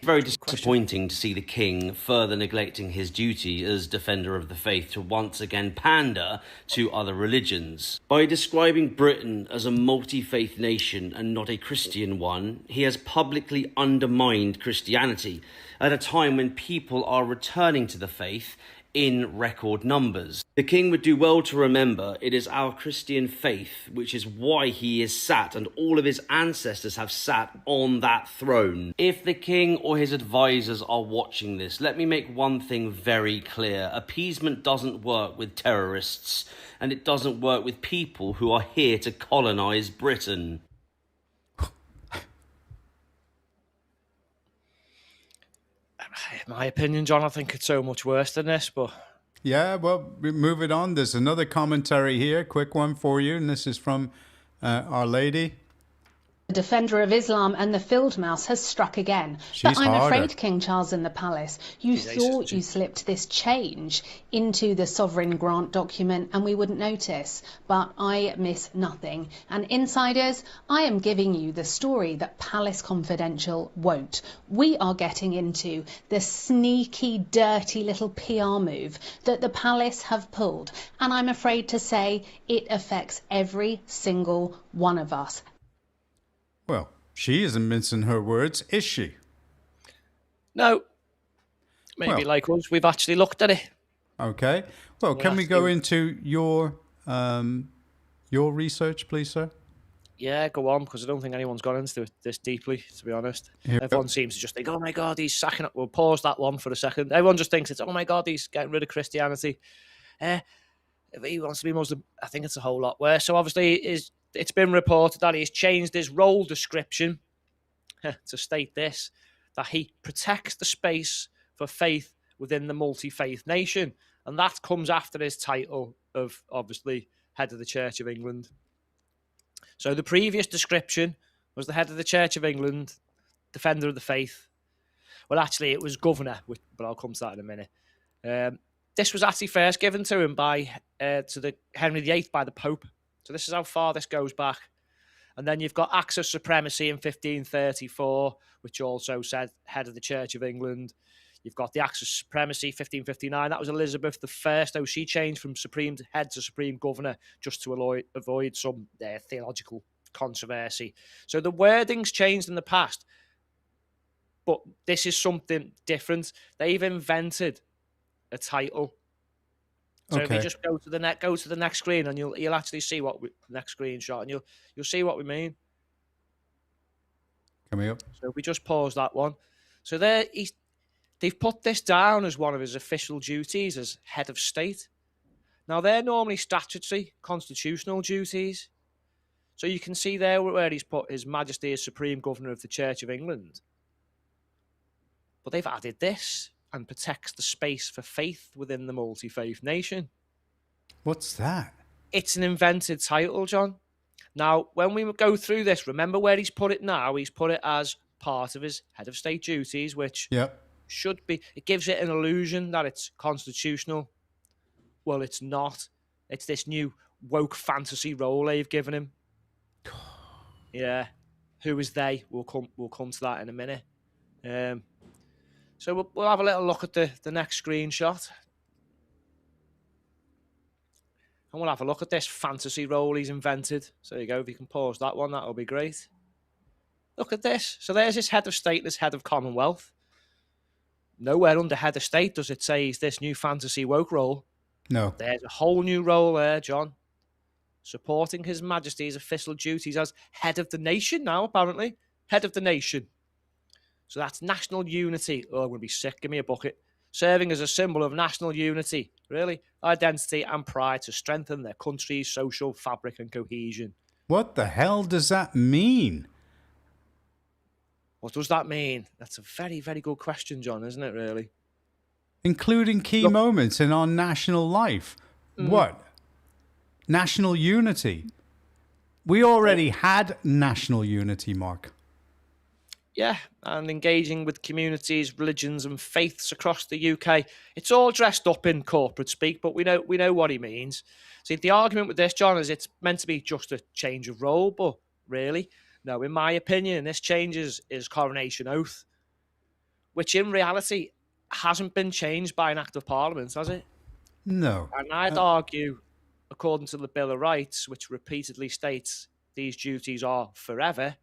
Very disappointing to see the king further neglecting his duty as defender of the faith to once again pander to other religions. By describing Britain as a multi-faith nation and not a Christian one, he has publicly undermined Christianity at a time when people are returning to the faith in record numbers. The king would do well to remember it is our Christian faith which is why he is sat and all of his ancestors have sat on that throne. If the king or his advisors are watching this, let me make one thing very clear. Appeasement doesn't work with terrorists, and it doesn't work with people who are here to colonise Britain. In my opinion, John, I think it's so much worse than this, but... Yeah, well, move it on. There's another commentary here, quick one for you, and this is from Our Lady. The defender of Islam and the field mouse has struck again. She's but I'm harder. afraid, King Charles in the palace, you thought you slipped this change into the sovereign grant document and we wouldn't notice. But I miss nothing. And insiders, I am giving you the story that Palace Confidential won't. We are getting into the sneaky, dirty little PR move that the palace have pulled. And I'm afraid to say it affects every single one of us. Well, she isn't mincing her words, is she? No. Maybe like us, we've actually looked at it. Okay. Well, can we go into your research, please, sir? Yeah, go on, because I don't think anyone's gone into it this deeply, to be honest. Everyone seems to just think, oh my God, he's sacking up. We'll pause that one for a second. Everyone just thinks it's, oh my God, he's getting rid of Christianity. If he wants to be Muslim, I think it's a whole lot worse. So obviously, it's been reported that he's changed his role description to state this, that he protects the space for faith within the multi-faith nation. And that comes after his title of, obviously, head of the Church of England. So the previous description was the head of the Church of England, defender of the faith. Well, actually, it was governor, but I'll come to that in a minute. This was actually first given to him by to the Henry VIII by the Pope. So this is how far this goes back. And then you've got Acts of Supremacy in 1534, which also said head of the Church of England. You've got the Acts of Supremacy 1559. That was Elizabeth I. Oh, she changed from supreme head to supreme governor just to avoid some theological controversy. So the wording's changed in the past, but this is something different. They've invented a title. So if you just go to the next screen, and you'll actually see next screenshot, and you'll see what we mean. Coming up. So if we just pause that one. So they've put this down as one of his official duties as head of state. Now they're normally statutory, constitutional duties. So you can see there where he's put His Majesty as Supreme Governor of the Church of England. But they've added this, and protects the space for faith within the multi-faith nation. What's that? It's an invented title, John. Now, when we go through this, remember where he's put it now? He's put it as part of his head of state duties, which should be, it gives it an illusion that it's constitutional. Well, it's not. It's this new woke fantasy role they've given him. Yeah. Who is they? We'll come to that in a minute. So we'll have a little look at the next screenshot. And we'll have a look at this fantasy role he's invented. So there you go. If you can pause that one, that'll be great. Look at this. So there's his head of state, this head of Commonwealth. Nowhere under head of state does it say he's this new fantasy woke role. No. There's a whole new role there, John. Supporting His Majesty's official duties as head of the nation now, apparently. Head of the nation. So that's national unity. Oh, I'm going to be sick. Give me a bucket. Serving as a symbol of national unity, really, identity and pride to strengthen their country's social fabric and cohesion. What the hell does that mean? What does that mean? That's a very, very good question, John, isn't it, really? Including key moments in our national life. What? National unity. We already had national unity, Mark. Yeah, and engaging with communities, religions and faiths across the UK. It's all dressed up in corporate speak, but we know what he means. See, the argument with this, John, is it's meant to be just a change of role, but really, no, in my opinion, this changes his coronation oath, which in reality hasn't been changed by an Act of Parliament, has it? No. And I'd argue, according to the Bill of Rights, which repeatedly states these duties are forever,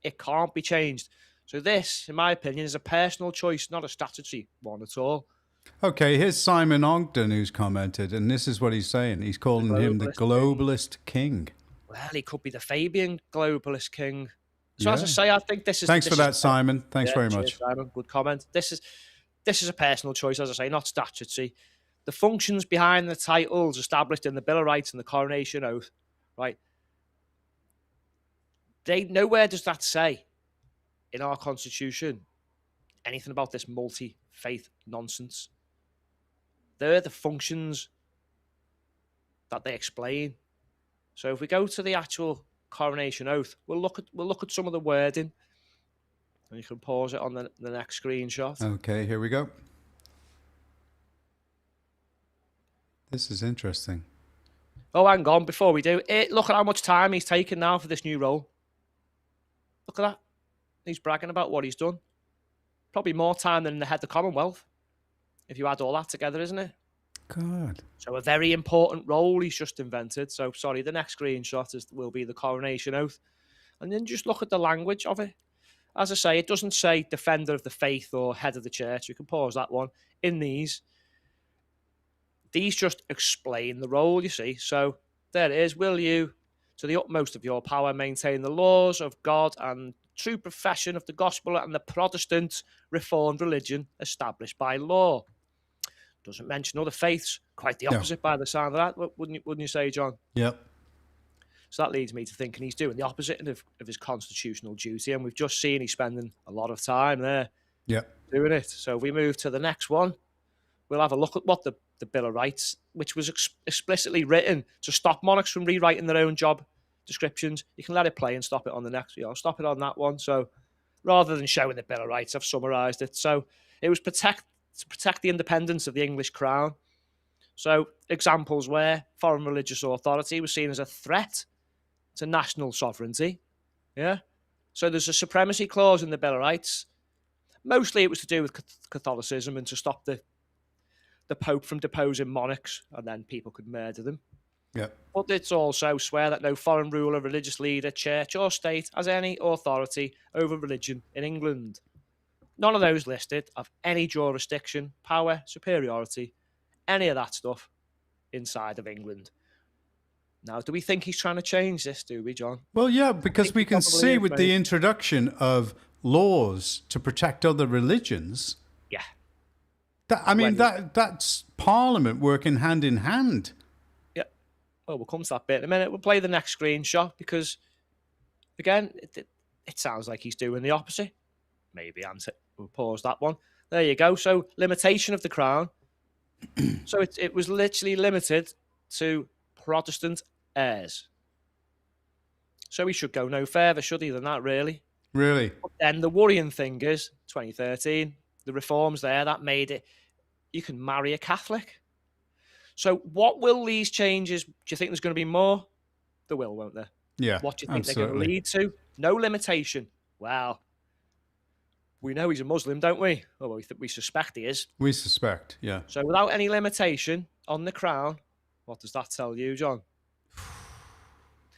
it can't be changed. So this, in my opinion, is a personal choice, not a statutory one at all. Okay, here's Simon Ogden who's commented, and this is what he's saying. He's calling him the globalist king. Well, he could be the Fabian globalist king. So as I say, I think this is... Thanks for that, Simon. Thanks very much. Simon. Good comment. This is a personal choice, as I say, not statutory. The functions behind the titles established in the Bill of Rights and the Coronation Oath, right? Nowhere does that say in our Constitution anything about this multi-faith nonsense. They're the functions that they explain. So if we go to the actual Coronation Oath, we'll look at some of the wording, and you can pause it on the next screenshot. Okay, here we go. This is interesting. Oh, hang on, before we do, look at how much time he's taken now for this new role. Look at that. He's bragging about what he's done. Probably more time than the head of the Commonwealth, if you add all that together, isn't it? God. So a very important role he's just invented. So, sorry, the next screenshot will be the Coronation Oath. And then just look at the language of it. As I say, it doesn't say defender of the faith or head of the church. You can pause that one. In these just explain the role, you see. So there it is. Will you to the utmost of your power, maintain the laws of God and true profession of the gospel and the Protestant reformed religion established by law. Doesn't mention other faiths. Quite the opposite by the sound of that, wouldn't you say, John? Yep. So that leads me to thinking he's doing the opposite of his constitutional duty, and we've just seen he's spending a lot of time there doing it. So if we move to the next one, we'll have a look at what the Bill of Rights, which was explicitly written to stop monarchs from rewriting their own job descriptions. You can let it play and stop it on the next. I'll stop it on that one. So rather than showing the Bill of Rights, I've summarised it. So it was to protect the independence of the English crown. So examples where foreign religious authority was seen as a threat to national sovereignty. Yeah. So there's a supremacy clause in the Bill of Rights. Mostly it was to do with Catholicism and to stop the Pope from deposing monarchs, and then people could murder them. Yeah. But it's also swear that no foreign ruler, religious leader, church or state has any authority over religion in England. None of those listed have any jurisdiction, power, superiority, any of that stuff inside of England. Now, do we think he's trying to change this, do we, John? Well, yeah, because we can see with the introduction of laws to protect other religions. Yeah. That's Parliament working hand in hand. Yeah. Well, we'll come to that bit in a minute. We'll play the next screenshot because, again, it sounds like he's doing the opposite. Maybe we'll pause that one. There you go. So, limitation of the crown. So it was literally limited to Protestant heirs. So he should go no further, should he, than that, really? Really? But then the worrying thing is, 2013, the reforms there, that made it, you can marry a Catholic. So what will these changes, do you think there's going to be more? There will, won't there? Yeah, what do you think absolutely. they're going to lead to? No limitation. Well, we know he's a Muslim, don't we? Well, we suspect he is. We suspect, yeah. So without any limitation on the crown, what does that tell you, John?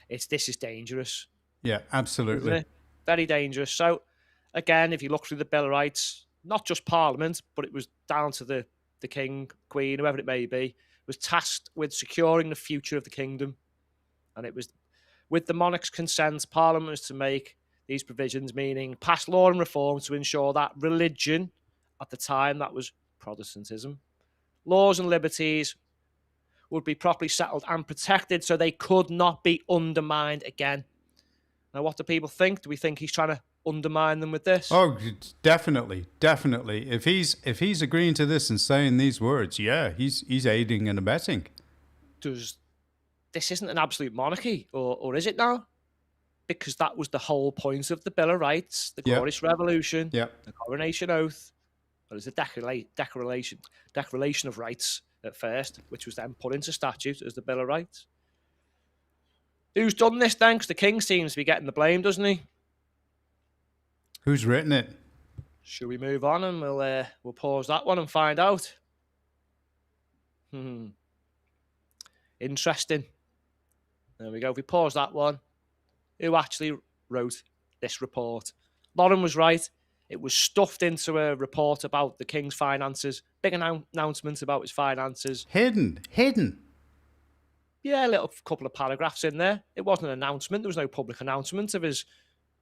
This is dangerous. Yeah, absolutely. Isn't it? Very dangerous. So, again, if you look through the Bill of Rights, not just Parliament, but it was down to the King, Queen, whoever it may be, was tasked with securing the future of the kingdom. And it was, with the monarch's consent, Parliament was to make these provisions, meaning pass law and reform to ensure that religion, at the time that was Protestantism, laws and liberties would be properly settled and protected so they could not be undermined again. Now, what do people think? Do we think he's trying to undermine them with this? Oh, definitely, definitely. If he's agreeing to this and saying these words, yeah, he's aiding and abetting. This isn't an absolute monarchy, or is it now? Because that was the whole point of the Bill of Rights, the Glorious Revolution, the Coronation Oath. Well, it was the Declaration of Rights at first, which was then put into statute as the Bill of Rights. Who's done this then? Because the King seems to be getting the blame, doesn't he? Who's written it? Should we move on and we'll pause that one and find out? Interesting. There we go. If we pause that one, who actually wrote this report? Lauren was right. It was stuffed into a report about the King's finances. Big announcement about his finances. Hidden. Yeah, a little couple of paragraphs in there. It wasn't an announcement. There was no public announcement of his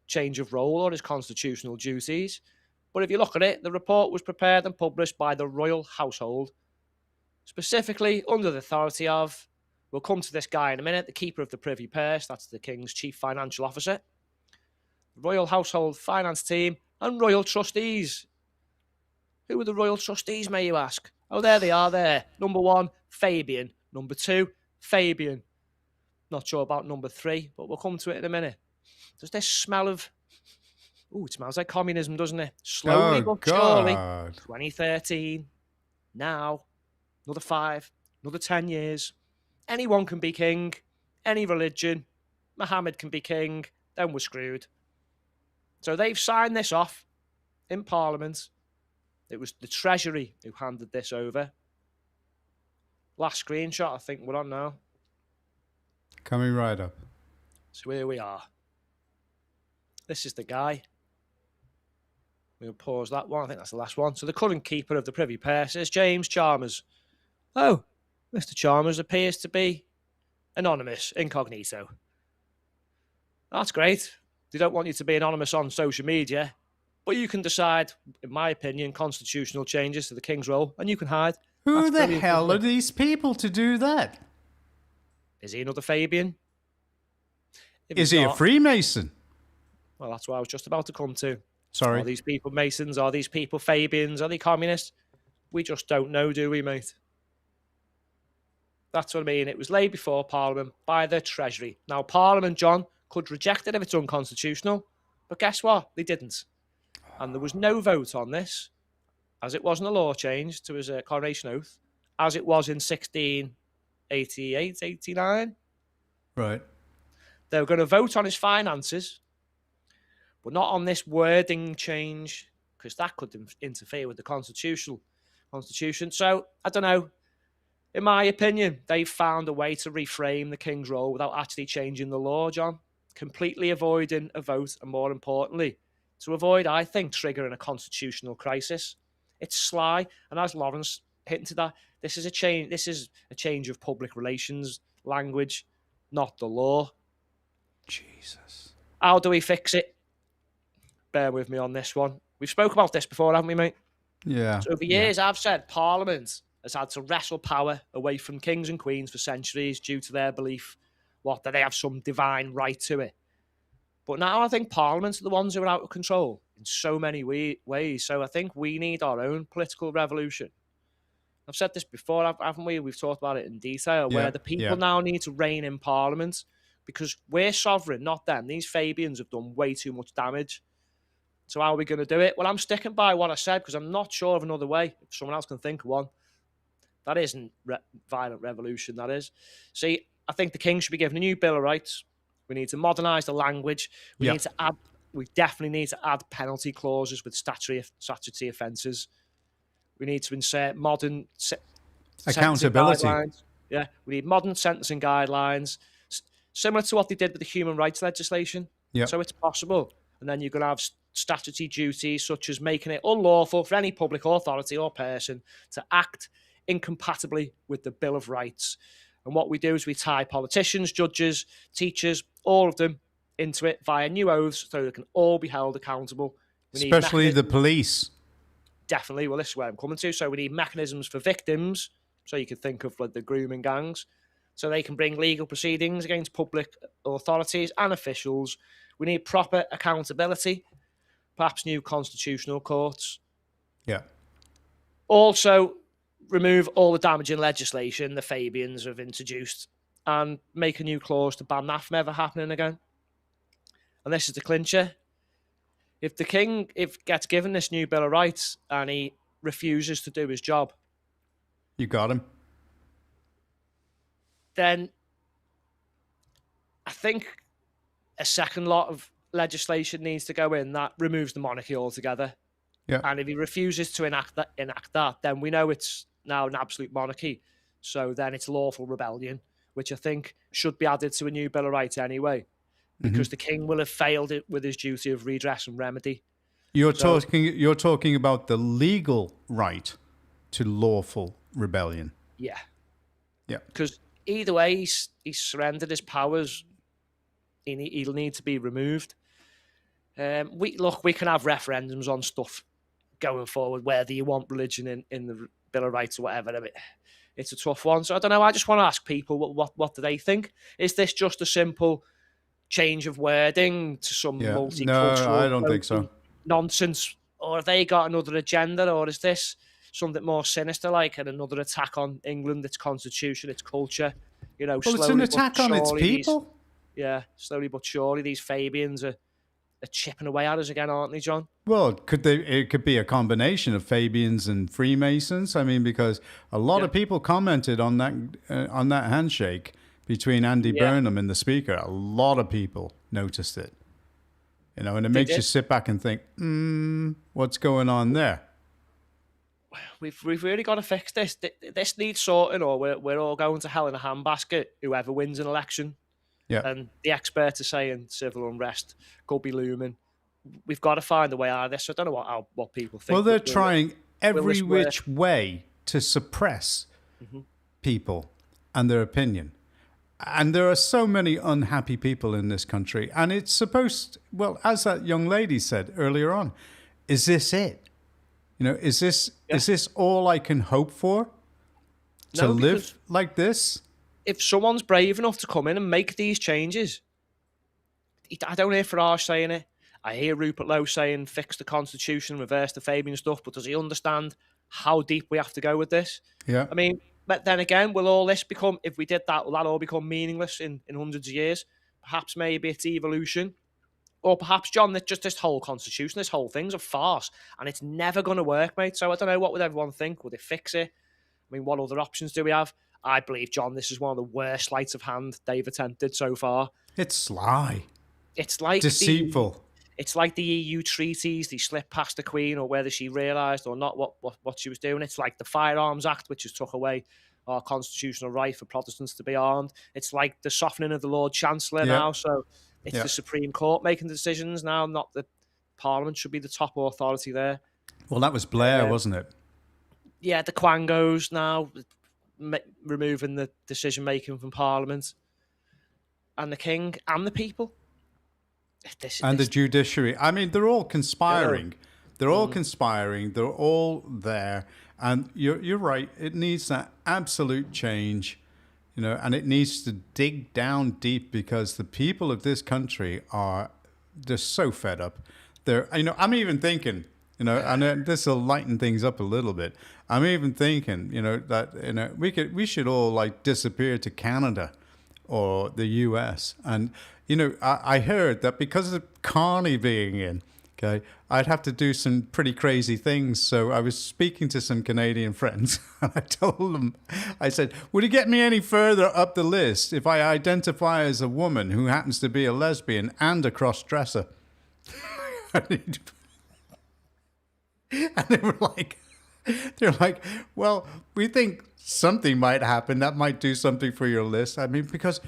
change of role or his constitutional duties. But if you look at it, the report was prepared and published by the royal household, specifically under the authority of, we'll come to this guy in a minute, the Keeper of the Privy Purse, that's the King's chief financial officer, the royal household finance team, and royal trustees. Who are the royal trustees, may you ask? Oh, there they are there. Number 1, Fabian. Number 2, Fabian. Not sure about number 3, but we'll come to it in a minute. Does this smell of... Ooh, it smells like communism, doesn't it? Slowly but surely. 2013. Now. Another 5. Another 10 years. Anyone can be king. Any religion. Muhammad can be king. Then we're screwed. So they've signed this off in Parliament. It was the Treasury who handed this over. Last screenshot, I think we're on now. Coming right up. So here we are. This is the guy. We'll pause that one. I think that's the last one. So the current Keeper of the Privy Purse is James Chalmers. Oh, Mr. Chalmers appears to be anonymous, incognito. That's great. They don't want you to be anonymous on social media, but you can decide, in my opinion, constitutional changes to the King's role, and you can hide. Who That's the brilliant, hell isn't are it? these people to do that? Is he another Fabian? If Is he's he a not, Freemason? well, that's what I was just about to come to. Sorry. Are these people Masons? Are these people Fabians? Are they communists? We just don't know, do we, mate? That's what I mean. It was laid before Parliament by the Treasury. Now, Parliament, John, could reject it if it's unconstitutional, but guess what? They didn't. And there was no vote on this, as it wasn't a law change to his coronation oath, as it was in 1688, 89. Right. They were going to vote on his finances, but not on this wording change, because that could interfere with the constitution. So, I don't know. In my opinion, they've found a way to reframe the King's role without actually changing the law, John. Completely avoiding a vote, and more importantly, to avoid, I think, triggering a constitutional crisis. It's sly, and as Lawrence hinted at, this is a change. This is a change of public relations language, not the law. Jesus. How do we fix it? Bear with me on this one. We've spoke about this before, haven't we, mate? Yeah. So over years, I've said Parliament has had to wrestle power away from kings and queens for centuries due to their belief that they have some divine right to it. But now I think Parliament are the ones who are out of control in so many ways. So I think we need our own political revolution. I've said this before, haven't we? We've talked about it in detail, where the people now need to reign in Parliament because we're sovereign, not them. These Fabians have done way too much damage. So how are we going to do it? Well, I'm sticking by what I said because I'm not sure of another way. If someone else can think of one. That isn't violent revolution, that is. See, I think the king should be given a new Bill of Rights. We need to modernise the language. We definitely need to add penalty clauses with statutory offences. We need to insert modern accountability. Yeah, we need modern sentencing guidelines, similar to what they did with the human rights legislation. Yep. So it's possible. And then you're going to have statutory duties such as making it unlawful for any public authority or person to act incompatibly with the Bill of Rights. And what we do is we tie politicians, judges, teachers, all of them into it via new oaths so they can all be held accountable. Especially the police. Definitely. Well, this is where I'm coming to. So we need mechanisms for victims. So you could think of like the grooming gangs. So they can bring legal proceedings against public authorities and officials. We need proper accountability, perhaps new constitutional courts. Yeah. Also, remove all the damaging legislation the Fabians have introduced and make a new clause to ban that from ever happening again. And this is the clincher. If the king gets given this new Bill of Rights and he refuses to do his job, you got him. Then I think a second lot of legislation needs to go in that removes the monarchy altogether. Yeah. And if he refuses to enact that, then we know it's now an absolute monarchy. So then it's lawful rebellion, which I think should be added to a new Bill of Rights anyway, because the king will have failed it with his duty of redress and remedy. You're talking about the legal right to lawful rebellion. Yeah. Yeah. Because either way, he's surrendered his powers. He'll need to be removed. We can have referendums on stuff going forward, whether you want religion in the Bill of Rights or whatever. I mean, it's a tough one. So I don't know. I just want to ask people what do they think? Is this just a simple change of wording to some multicultural? No, I don't think so. Nonsense, or have they got another agenda, or is this something more sinister, like another attack on England, its constitution, its culture? You know, well, it's an attack on its people. Slowly but surely, these Fabians are chipping away at us again, aren't they, John? Well, it could be a combination of Fabians and Freemasons. I mean, because a lot of people commented on that handshake between Andy Burnham and the Speaker. A lot of people noticed it. You know, and it makes you sit back and think, what's going on there? We've really got to fix this. This needs sorting, or we're all going to hell in a handbasket, whoever wins an election. Yeah. And the experts are saying civil unrest could be looming. We've got to find a way out of this. I don't know what people think. Well, they're trying every which way to suppress people and their opinion. And there are so many unhappy people in this country. And it's supposed, well, as that young lady said earlier on, is this it? You know, is this all I can hope for? To live like this? If someone's brave enough to come in and make these changes, I don't hear Farage saying it. I hear Rupert Lowe saying fix the constitution, reverse the Fabian stuff, but does he understand how deep we have to go with this? Yeah. I mean, but then again, will all this become, if we did that, will that all become meaningless in hundreds of years? Perhaps maybe it's evolution. Or perhaps, John, that just this whole constitution, this whole thing's a farce, and it's never going to work, mate. So I don't know, what would everyone think? Would they fix it? I mean, what other options do we have? I believe, John, this is one of the worst sleights of hand they've attempted so far. It's sly. It's like deceitful. It's like the EU treaties. They slipped past the Queen, or whether she realised or not what she was doing. It's like the Firearms Act, which has took away our constitutional right for Protestants to be armed. It's like the softening of the Lord Chancellor now. So it's the Supreme Court making the decisions now, not the Parliament should be the top authority there. Well, that was Blair, wasn't it? Yeah, the Quangos now removing the decision-making from Parliament. And the King and the people. The judiciary. I mean, they're all conspiring. Yeah. They're all conspiring. They're all there. And you're right. It needs that absolute change, you know, and it needs to dig down deep, because the people of this country they're so fed up. I'm even thinking, you know, and this will lighten things up a little bit. I'm even thinking, you know, that, you know, we should all like disappear to Canada or the US. And, you know, I heard that because of Carney being in, okay, I'd have to do some pretty crazy things. So I was speaking to some Canadian friends, and I told them, I said, would it get me any further up the list if I identify as a woman who happens to be a lesbian and a cross-dresser? And they're like, well, we think something might happen that might do something for your list. I mean, because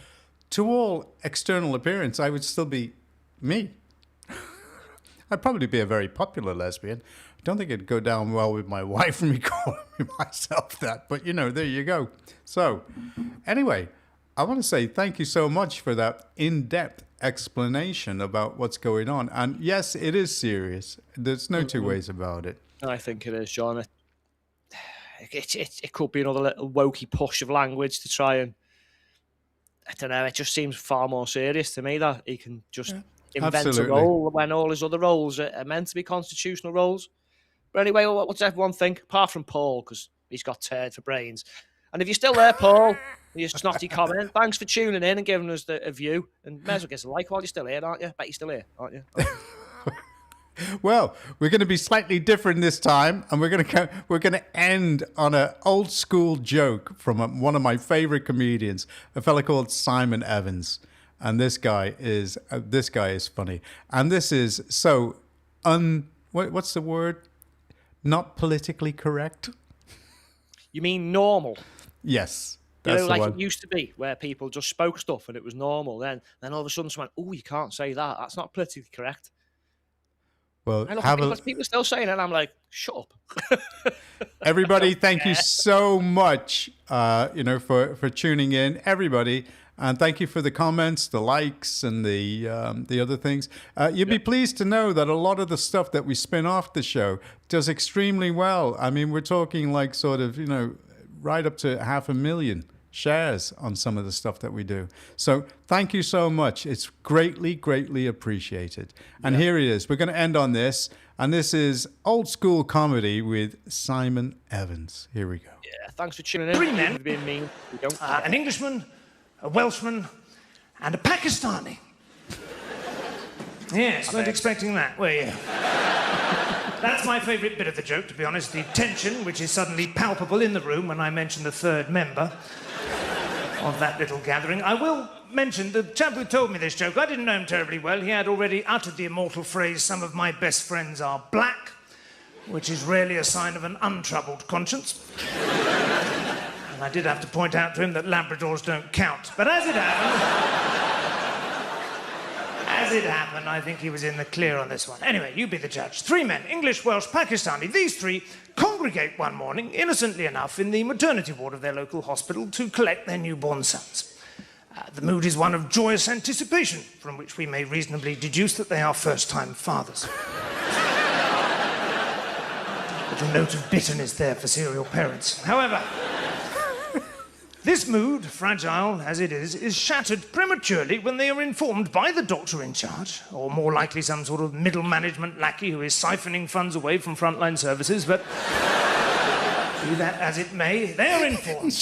to all external appearance, I would still be me. I'd probably be a very popular lesbian. I don't think it'd go down well with my wife and me calling myself that, but you know, there you go. So anyway, I want to say thank you so much for that in-depth explanation about what's going on. And yes, it is serious. There's no two ways about it. I think it is, John. It could be another little wokey push of language to try and, I don't know, it just seems far more serious to me that he can just invent a role when all his other roles are meant to be constitutional roles. But anyway, what does everyone think? Apart from Paul, because he's got turd for brains. And if you're still there, Paul, your snotty comment, thanks for tuning in and giving us a view. And may as well give us a like while you're still here, aren't you? Bet you're still here, aren't you? Well, we're going to be slightly different this time, and we're going to end on an old school joke from one of my favorite comedians, a fella called Simon Evans. And this guy is funny. And this is so what's the word? Not politically correct. You mean normal? Yes. That's like it used to be, where people just spoke stuff and it was normal. Then all of a sudden someone went, oh, you can't say that. That's not politically correct. Well, people are still saying it, and I'm like, shut up. Everybody, thank you so much, for tuning in, everybody. And thank you for the comments, the likes, and the other things. You'd be pleased to know that a lot of the stuff that we spin off the show does extremely well. I mean, we're talking like sort of, you know, right up to 500,000 shares on some of the stuff that we do. So thank you so much. It's greatly, greatly appreciated. And here it is. We're going to end on this. And this is Old School Comedy with Simon Evans. Here we go. Yeah, thanks for tuning in. 3 men. Being mean. An Englishman, a Welshman, and a Pakistani. Yes, weren't expecting that, were you? That's my favourite bit of the joke, to be honest. The tension, which is suddenly palpable in the room when I mention the third member of that little gathering. I will mention the chap who told me this joke. I didn't know him terribly well. He had already uttered the immortal phrase, "Some of my best friends are black," which is rarely a sign of an untroubled conscience. And I did have to point out to him that Labradors don't count. But as it happened, I think he was in the clear on this one. Anyway, you be the judge. 3 men, English, Welsh, Pakistani. These 3 congregate one morning, innocently enough, in the maternity ward of their local hospital to collect their newborn sons. The mood is one of joyous anticipation, from which we may reasonably deduce that they are first-time fathers. With a note of bitterness there for serial parents. However, this mood, fragile as it is shattered prematurely when they are informed by the doctor in charge, or more likely some sort of middle management lackey who is siphoning funds away from frontline services, but be that as it may, they are informed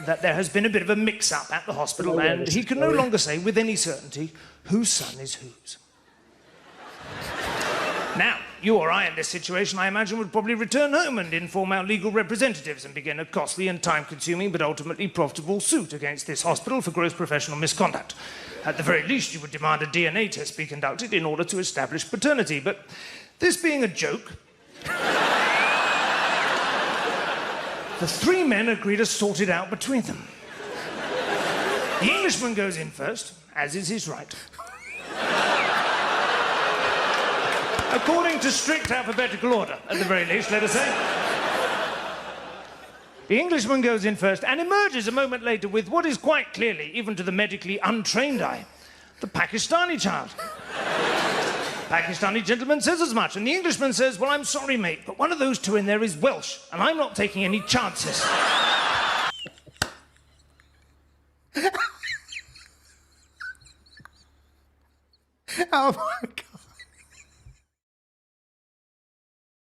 that there has been a bit of a mix-up at the hospital, and he can no longer say with any certainty whose son is whose. Now, you or I in this situation, I imagine, would probably return home and inform our legal representatives and begin a costly and time-consuming but ultimately profitable suit against this hospital for gross professional misconduct. At the very least, you would demand a DNA test be conducted in order to establish paternity. But this being a joke, the three men agree to sort it out between them. The Englishman goes in first, as is his right. According to strict alphabetical order, at the very least, let us say. The Englishman goes in first and emerges a moment later with what is quite clearly, even to the medically untrained eye, the Pakistani child. The Pakistani gentleman says as much, and the Englishman says, well, I'm sorry, mate, but one of those two in there is Welsh, and I'm not taking any chances. Oh, my God.